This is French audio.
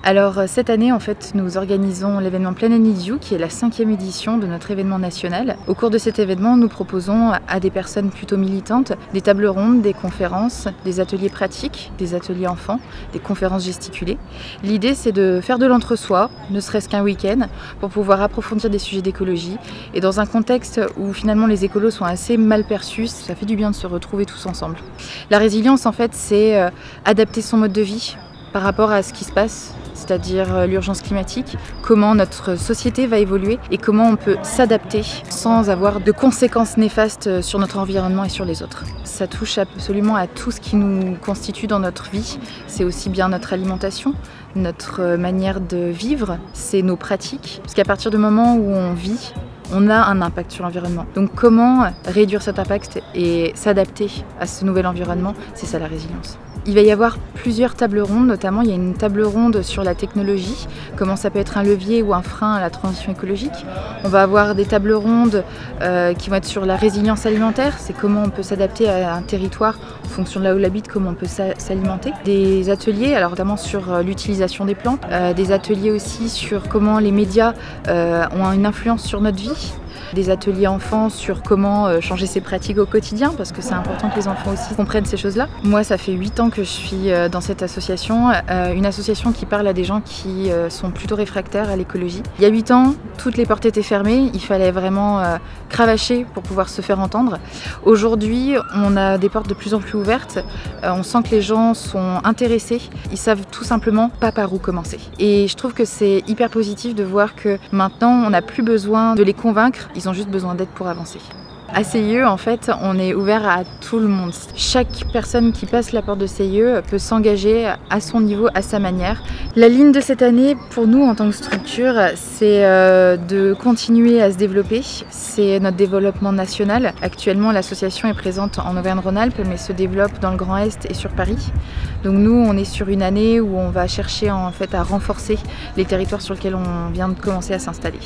Alors cette année, en fait, nous organisons l'événement Planet Needs You, qui est la 5e édition de notre événement national. Au cours de cet événement, nous proposons à des personnes plutôt militantes des tables rondes, des conférences, des ateliers pratiques, des ateliers enfants, des conférences gesticulées. L'idée, c'est de faire de l'entre-soi, ne serait-ce qu'un week-end, pour pouvoir approfondir des sujets d'écologie. Et dans un contexte où finalement les écolos sont assez mal perçus, ça fait du bien de se retrouver tous ensemble. La résilience, en fait, c'est adapter son mode de vie par rapport à ce qui se passe, c'est-à-dire l'urgence climatique, comment notre société va évoluer et comment on peut s'adapter sans avoir de conséquences néfastes sur notre environnement et sur les autres. Ça touche absolument à tout ce qui nous constitue dans notre vie. C'est aussi bien notre alimentation, notre manière de vivre, c'est nos pratiques. Parce qu'à partir du moment où on vit, on a un impact sur l'environnement. Donc comment réduire cet impact et s'adapter à ce nouvel environnement, c'est ça la résilience. Il va y avoir plusieurs tables rondes, notamment il y a une table ronde sur la technologie, comment ça peut être un levier ou un frein à la transition écologique. On va avoir des tables rondes qui vont être sur la résilience alimentaire, c'est comment on peut s'adapter à un territoire en fonction de là où on habite, comment on peut s'alimenter. Des ateliers, alors notamment sur l'utilisation des plantes, des ateliers aussi sur comment les médias ont une influence sur notre vie. Des ateliers enfants sur comment changer ses pratiques au quotidien, parce que c'est important que les enfants aussi comprennent ces choses-là. Moi, ça fait 8 ans que je suis dans cette association, une association qui parle à des gens qui sont plutôt réfractaires à l'écologie. Il y a 8 ans, toutes les portes étaient fermées, il fallait vraiment cravacher pour pouvoir se faire entendre. Aujourd'hui, on a des portes de plus en plus ouvertes, on sent que les gens sont intéressés, ils savent tout simplement pas par où commencer. Et je trouve que c'est hyper positif de voir que maintenant, on n'a plus besoin de les convaincre, ils ont juste besoin d'aide pour avancer. À CIE, en fait, on est ouvert à tout le monde. Chaque personne qui passe la porte de CIE peut s'engager à son niveau, à sa manière. La ligne de cette année, pour nous, en tant que structure, c'est de continuer à se développer. C'est notre développement national. Actuellement, l'association est présente en Auvergne-Rhône-Alpes, mais se développe dans le Grand Est et sur Paris. Donc nous, on est sur une année où on va chercher en fait à renforcer les territoires sur lesquels on vient de commencer à s'installer.